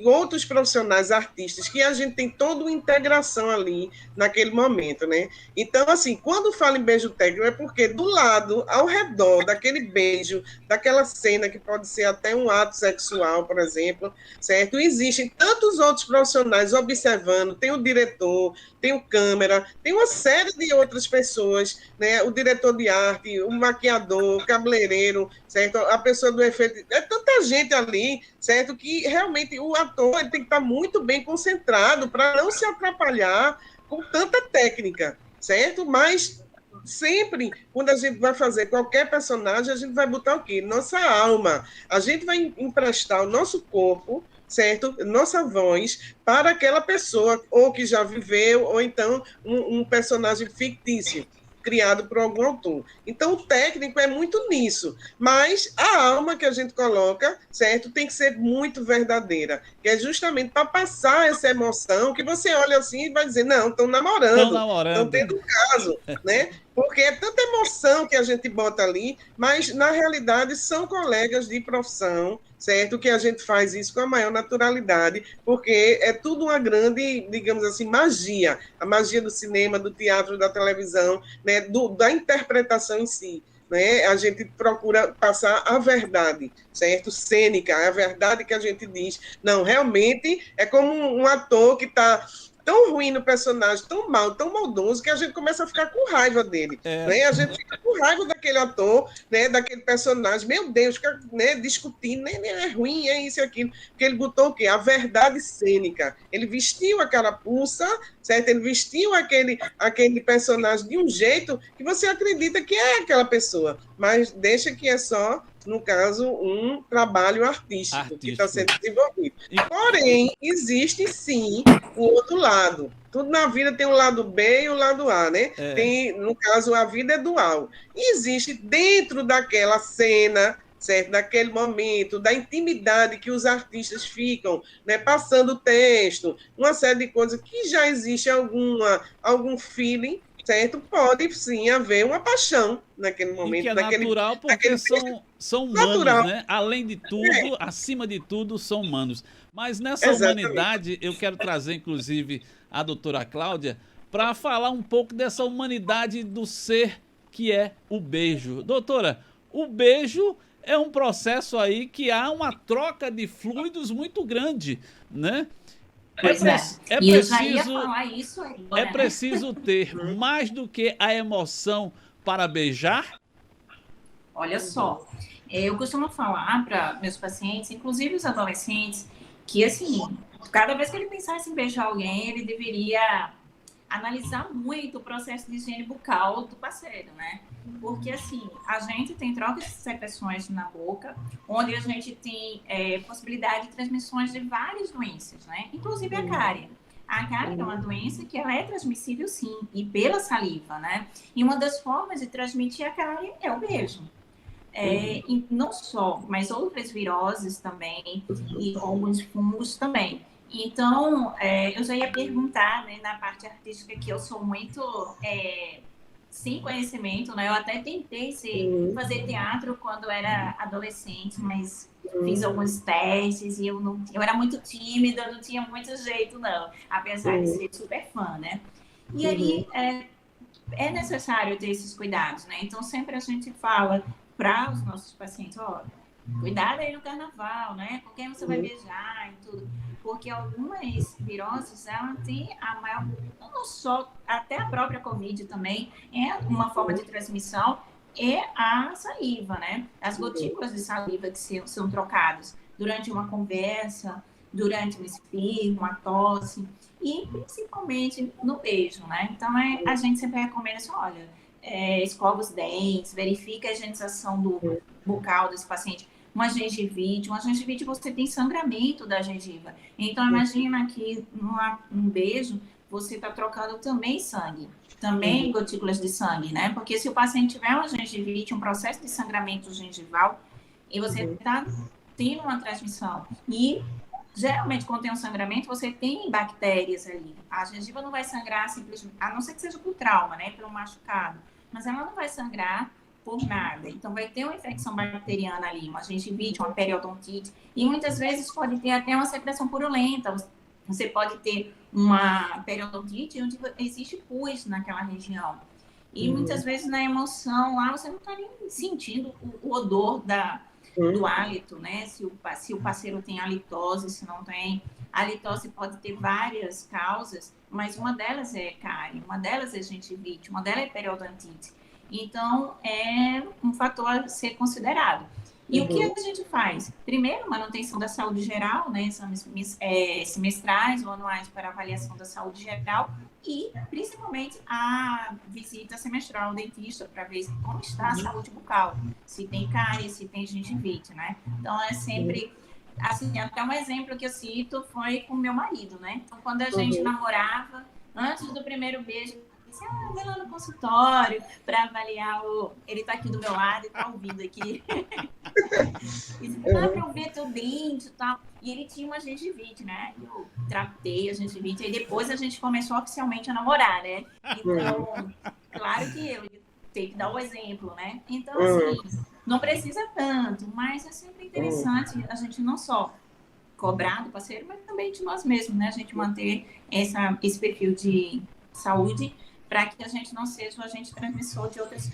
outros profissionais artistas, que a gente tem toda uma integração ali naquele momento, né? Então, assim, quando fala em beijo técnico, é porque do lado, ao redor daquele beijo, daquela cena que pode ser até um ato sexual, por exemplo, certo? Existem tantos outros profissionais observando, tem o diretor, tem o câmera, tem uma série de outras pessoas, né? O diretor de arte, o maquiador, o cabeleireiro, certo? A pessoa do efeito, é tanta gente ali, certo? Que realmente o ator ele tem que estar muito bem concentrado para não se atrapalhar com tanta técnica, certo? Mas sempre, quando a gente vai fazer qualquer personagem, a gente vai botar o quê? Nossa alma. A gente vai emprestar o nosso corpo, certo? Nossa voz para aquela pessoa, ou que já viveu, ou então um personagem fictício, criado por algum autor. Então, o técnico é muito nisso, mas a alma que a gente coloca, certo, tem que ser muito verdadeira, que é justamente para passar essa emoção, que você olha assim e vai dizer, não, estão namorando, estão tendo um caso, né? Porque é tanta emoção que a gente bota ali, mas, na realidade, são colegas de profissão, certo? Que a gente faz isso com a maior naturalidade, porque é tudo uma grande, digamos assim, magia. A magia do cinema, do teatro, da televisão, né? Da interpretação em si. Né? A gente procura passar a verdade, certo? Cênica, é a verdade que a gente diz. Não, realmente é como um ator que está tão ruim no personagem, tão mal, tão maldoso, que a gente começa a ficar com raiva dele. Né? A gente fica com raiva daquele ator, né? Daquele personagem. Meu Deus, fica, né? Discutindo, né? É ruim, é isso e aquilo. Porque ele botou o quê? A verdade cênica. Ele vestiu a carapuça, certo? Ele vestiu aquele personagem de um jeito que você acredita que é aquela pessoa, mas deixa que é só, no caso, um trabalho artístico. Que está sendo desenvolvido. Porém, existe sim o outro lado. Tudo na vida tem o lado B e o lado A, né? Tem, no caso, a vida é dual. E existe dentro daquela cena, certo? Daquele momento, da intimidade que os artistas ficam, né? Passando o texto, uma série de coisas que já existe algum feeling, certo? Pode sim haver uma paixão naquele momento. E que é natural porque são humanos, natural. Né? Além de tudo, acima de tudo, são humanos. Mas nessa humanidade, eu quero trazer, inclusive, a doutora Cláudia, para falar um pouco dessa humanidade do ser que é o beijo. Doutora, o beijo é um processo aí que há uma troca de fluidos muito grande, né? Pois é preciso, eu já ia falar isso agora, é preciso ter mais do que a emoção para beijar? Olha só, eu costumo falar para meus pacientes, inclusive os adolescentes, que assim, cada vez que ele pensasse em beijar alguém, ele deveria analisar muito o processo de higiene bucal do parceiro, né? Porque, assim, a gente tem trocas de secreções na boca, onde a gente tem possibilidade de transmissões de várias doenças, né? Inclusive a cárie. A cárie é uma doença que ela é transmissível, sim, e pela saliva, né? E uma das formas de transmitir a cárie é o beijo. E não só, mas outras viroses também, e alguns fungos também. Então, eu já ia perguntar, né, na parte artística, que eu sou muito sem conhecimento, né? Eu até tentei fazer teatro quando era adolescente, mas fiz alguns testes e eu era muito tímida, não tinha muito jeito, não, apesar de ser super fã, né? E aí é necessário ter esses cuidados, né? Então sempre a gente fala para os nossos pacientes, ó, cuidado aí no carnaval, né? Com quem você vai beijar e tudo. Porque algumas viroses, ela tem a maior... Não só, até a própria Covid também é uma forma de transmissão, é a saliva, né? As gotículas de saliva que são trocadas durante uma conversa, durante um espirro, uma tosse, e principalmente no beijo, né? Então, a gente sempre recomenda assim, olha, escova os dentes, verifica a higienização do bucal desse paciente. Uma gengivite você tem sangramento da gengiva. Então, imagina que num beijo, você está trocando também sangue, também gotículas de sangue, né? Porque se o paciente tiver uma gengivite, um processo de sangramento gengival, e você está tendo uma transmissão. E, geralmente, quando tem um sangramento, você tem bactérias ali. A gengiva não vai sangrar simplesmente, a não ser que seja por trauma, né? Pelo machucado. Mas ela não vai sangrar por nada. Então, vai ter uma infecção bacteriana ali, uma gengivite, uma periodontite, e muitas vezes pode ter até uma secreção purulenta. Você pode ter uma periodontite onde existe pus naquela região. E muitas vezes na emoção lá, você não está nem sentindo o odor do hálito, né? Se o parceiro tem halitose, se não tem. A halitose pode ter várias causas, mas uma delas é cárie, uma delas é gengivite, uma delas é periodontite. Então, é um fator a ser considerado. E o que a gente faz? Primeiro, manutenção da saúde geral, né? Exames semestrais ou anuais para avaliação da saúde geral e, principalmente, a visita semestral ao dentista para ver como está a saúde bucal, se tem cárie, se tem gengivite, né? Então, é sempre... Assim, até um exemplo que eu cito foi com meu marido, né? Então, quando a gente namorava, antes do primeiro beijo, vai lá no consultório para avaliar Ele tá aqui do meu lado e tá ouvindo aqui. Dá para eu ver teu dente e tal. E ele tinha uma gengivite, né? Eu tratei a gengivite. E depois a gente começou oficialmente a namorar, né? Então, claro que eu tenho que dar o exemplo, né? Então, assim, não precisa tanto, mas é sempre interessante a gente não só cobrar do parceiro, mas também de nós mesmos, né? A gente manter esse perfil de saúde para que a gente não seja o agente transmissor de outras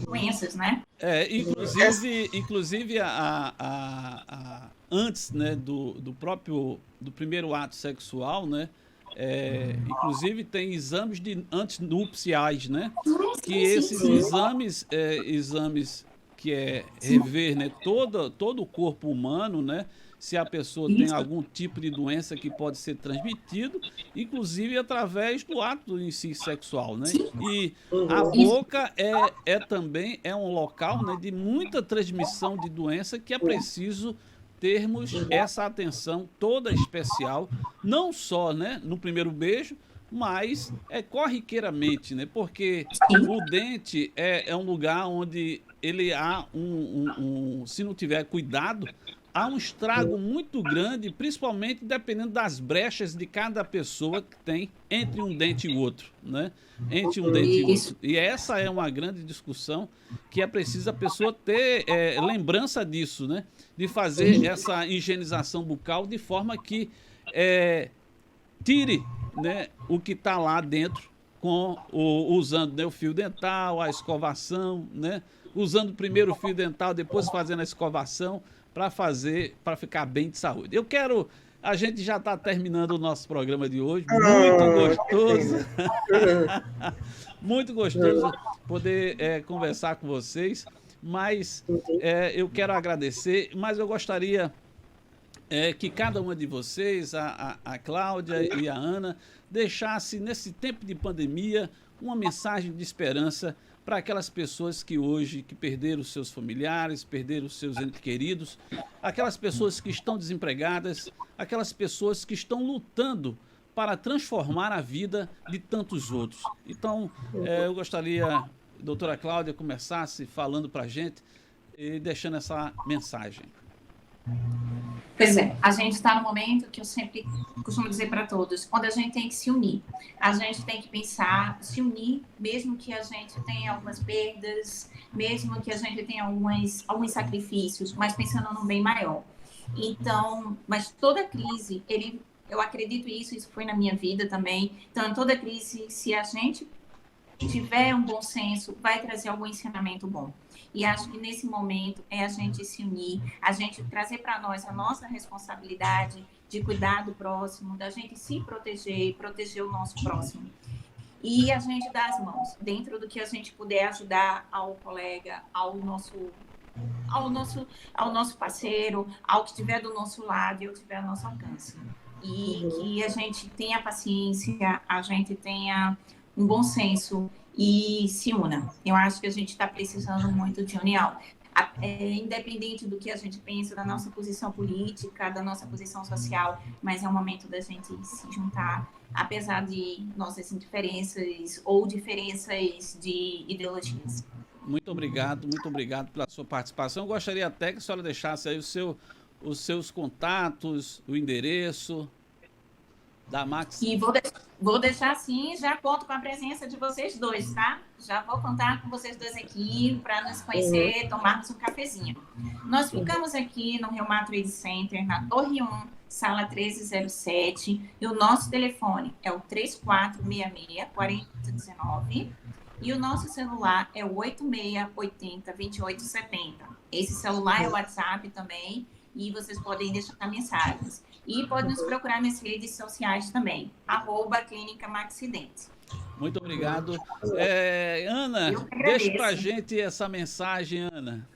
doenças, né? Inclusive antes, né, do primeiro ato sexual, né? Inclusive tem exames antinupciais, né? Que esses exames que é rever, né, todo o corpo humano, né? Se a pessoa tem algum tipo de doença que pode ser transmitido, inclusive através do ato em si sexual, né? E a boca também um local, né, de muita transmissão de doença que é preciso termos essa atenção toda especial, não só, né, no primeiro beijo, mas corriqueiramente, né? Porque o dente é um lugar onde ele há se não tiver cuidado, há um estrago muito grande, principalmente dependendo das brechas de cada pessoa que tem entre um dente e o outro, né? Entre um dente e outro. E essa é uma grande discussão que é preciso a pessoa ter lembrança disso, né? De fazer essa higienização bucal de forma que tire, né, o que está lá dentro usando, né, o fio dental, a escovação, né? Usando primeiro o fio dental, depois fazendo a escovação, para ficar bem de saúde. A gente já está terminando o nosso programa de hoje, muito gostoso, muito gostoso poder conversar com vocês, mas eu quero agradecer, mas eu gostaria que cada uma de vocês, a Cláudia e a Ana, deixasse nesse tempo de pandemia uma mensagem de esperança para aquelas pessoas que hoje perderam seus familiares, perderam seus entes queridos, aquelas pessoas que estão desempregadas, aquelas pessoas que estão lutando para transformar a vida de tantos outros. Então, eu gostaria, doutora Cláudia, começasse falando para a gente e deixando essa mensagem. Pois é, a gente está no momento que eu sempre costumo dizer para todos, onde a gente tem que se unir. A gente tem que pensar, se unir, mesmo que a gente tenha algumas perdas, mesmo que a gente tenha alguns sacrifícios, mas pensando num bem maior. Então, mas toda crise, eu acredito isso foi na minha vida também. Então, em toda crise, se a gente tiver um bom senso, vai trazer algum ensinamento bom. E acho que nesse momento é a gente se unir, a gente trazer para nós a nossa responsabilidade de cuidar do próximo, da gente se proteger e proteger o nosso próximo. E a gente dar as mãos, dentro do que a gente puder ajudar ao colega, ao nosso parceiro, ao que estiver do nosso lado e ao que estiver ao nosso alcance. E que a gente tenha paciência, a gente tenha um bom senso e se una. Eu acho que a gente está precisando muito de união. Independente do que a gente pensa, da nossa posição política, da nossa posição social, mas é o momento da gente se juntar, apesar de nossas diferenças ou diferenças de ideologias. Muito obrigado pela sua participação. Eu gostaria até que a senhora deixasse aí os seus contatos, o endereço da Max. E vou deixar sim, já conto com a presença de vocês dois, tá? Já vou contar com vocês dois aqui para nos conhecer, tomarmos um cafezinho. Nós ficamos aqui no Rio Mar Trade Center, na Torre 1, sala 1307, e o nosso telefone é o 3466-4019, e o nosso celular é o 8680-2870. Esse celular é o WhatsApp também, e vocês podem deixar mensagens. E podem nos procurar nas redes sociais também, @Clínica Maxidente. Muito obrigado. Ana, deixa para a gente essa mensagem, Ana.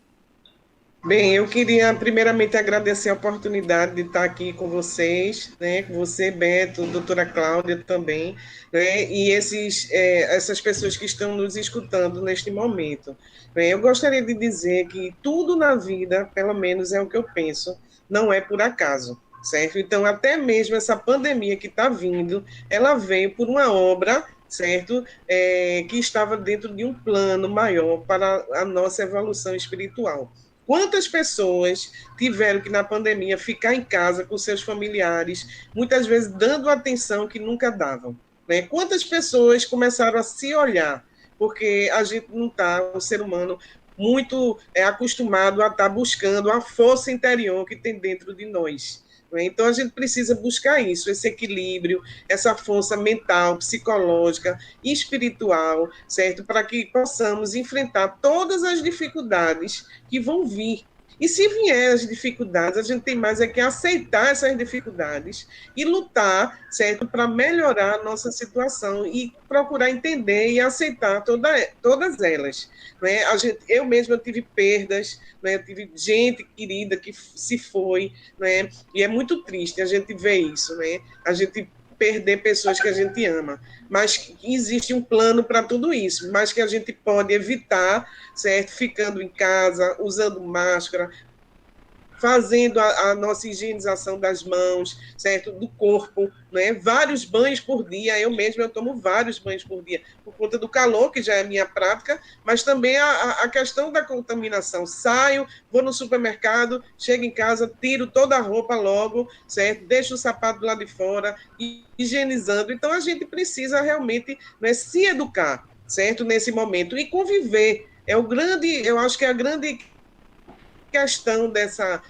Bem, eu queria primeiramente agradecer a oportunidade de estar aqui com vocês, né, com você, Beto, doutora Cláudia também, né, e essas pessoas que estão nos escutando neste momento. Eu gostaria de dizer que tudo na vida, pelo menos é o que eu penso, não é por acaso, certo? Então, até mesmo essa pandemia que está vindo, ela veio por uma obra, certo? Que estava dentro de um plano maior para a nossa evolução espiritual. Quantas pessoas tiveram que, na pandemia, ficar em casa com seus familiares, muitas vezes dando atenção que nunca davam, né? Quantas pessoas começaram a se olhar, porque a gente não está, o ser humano, muito acostumado a estar buscando a força interior que tem dentro de nós. Então, a gente precisa buscar isso, esse equilíbrio, essa força mental, psicológica e espiritual, certo? Para que possamos enfrentar todas as dificuldades que vão vir. E se vier as dificuldades, a gente tem mais que aceitar essas dificuldades e lutar, certo? Para melhorar a nossa situação e procurar entender e aceitar todas elas. Né? Eu mesma tive perdas, né? Eu tive gente querida que se foi, né? E é muito triste a gente ver isso, né? A gente perder pessoas que a gente ama, mas existe um plano para tudo isso, mas que a gente pode evitar, certo? Ficando em casa, usando máscara, fazendo a nossa higienização das mãos, certo? Do corpo, né? Vários banhos por dia, eu tomo vários banhos por dia, por conta do calor, que já é minha prática, mas também a questão da contaminação. Saio, vou no supermercado, chego em casa, tiro toda a roupa logo, certo? Deixo o sapato lá de fora, higienizando. Então, a gente precisa realmente, né, se educar, certo? Nesse momento, e conviver. Eu acho que é a grande questão dessa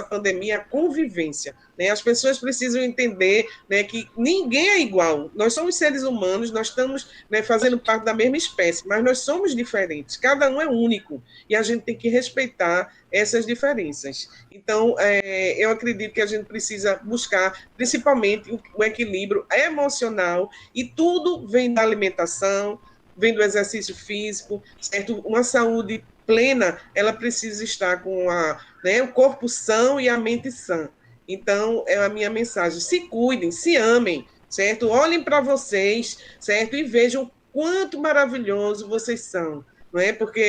pandemia, a convivência, né? As pessoas precisam entender, né, que ninguém é igual. Nós somos seres humanos, nós estamos, né, fazendo parte da mesma espécie, mas nós somos diferentes, cada um é único, e a gente tem que respeitar essas diferenças. Então, eu acredito que a gente precisa buscar, principalmente, o equilíbrio emocional, e tudo vem da alimentação, vem do exercício físico, certo? Uma saúde plena, ela precisa estar com o corpo são e a mente sã. Então, é a minha mensagem. Se cuidem, se amem, certo? Olhem para vocês, certo? E vejam quanto maravilhoso vocês são, não é? Porque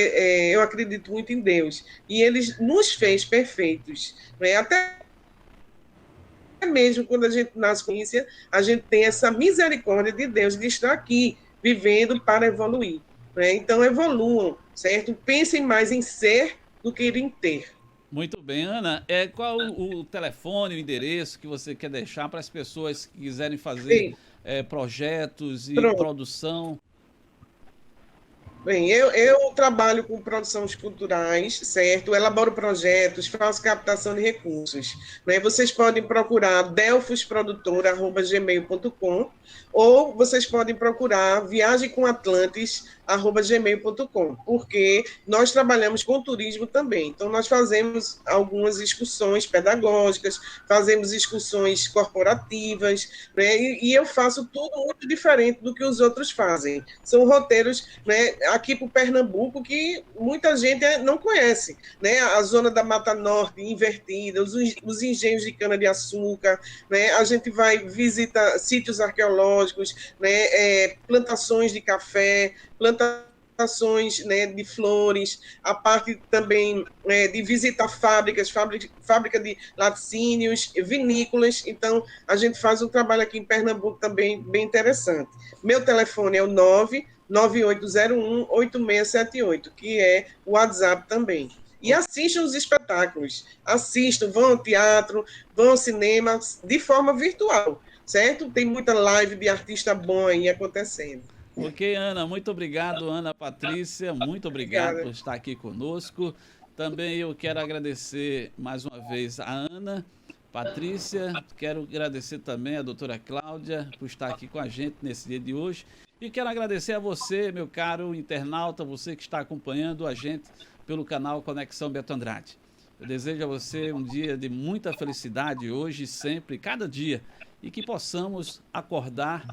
eu acredito muito em Deus. E Ele nos fez perfeitos, não é? Até mesmo quando a gente nasce com isso, a gente tem essa misericórdia de Deus de estar aqui, vivendo para evoluir. Né? Então, evoluam, certo? Pensem mais em ser do que em ter. Muito bem, Ana. Qual o telefone, o endereço que você quer deixar para as pessoas que quiserem fazer Bem, projetos e pronto. produção? Bem, eu trabalho com produções culturais, certo? Elaboro projetos, faço captação de recursos. Né? Vocês podem procurar delfosprodutora@gmail.com ou vocês podem procurar viagemcomatlantis@gmail.com, porque nós trabalhamos com turismo também. Então, nós fazemos algumas excursões pedagógicas, fazemos excursões corporativas, né? E eu faço tudo muito diferente do que os outros fazem. São roteiros, né, aqui para o Pernambuco que muita gente não conhece, né? A zona da Mata Norte invertida, os engenhos de cana-de-açúcar, né? A gente vai visitar sítios arqueológicos, né? Plantações de café, plantações, né, de flores, a parte também de visitar fábrica de laticínios, vinícolas. Então, a gente faz um trabalho aqui em Pernambuco também bem interessante. Meu telefone é o 998018678, que é o WhatsApp também. E assistam os espetáculos. Assistam, vão ao teatro, vão ao cinema de forma virtual, certo? Tem muita live de artista bom aí acontecendo. Ok, Ana, muito obrigado, Ana Patrícia, muito obrigado por Obrigada. estar aqui conosco. Também eu quero agradecer mais uma vez a Ana Patrícia, quero agradecer também a doutora Cláudia por estar aqui com a gente nesse dia de hoje. E quero agradecer a você, meu caro internauta, você que está acompanhando a gente pelo canal Conexão Beto Andrade. Eu desejo a você um dia de muita felicidade hoje, sempre, cada dia, e que possamos acordar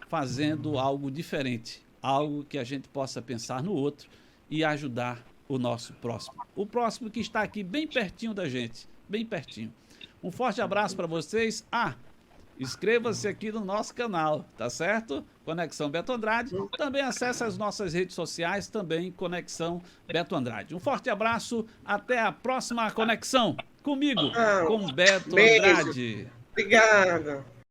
fazendo algo diferente, algo que a gente possa pensar no outro e ajudar o nosso próximo. O próximo que está aqui bem pertinho da gente, bem pertinho. Um forte abraço para vocês. Inscreva-se aqui no nosso canal, tá certo? Conexão Beto Andrade. Também acesse as nossas redes sociais, também Conexão Beto Andrade. Um forte abraço, até a próxima conexão. Comigo, com Beto Beijo. Andrade. Obrigada.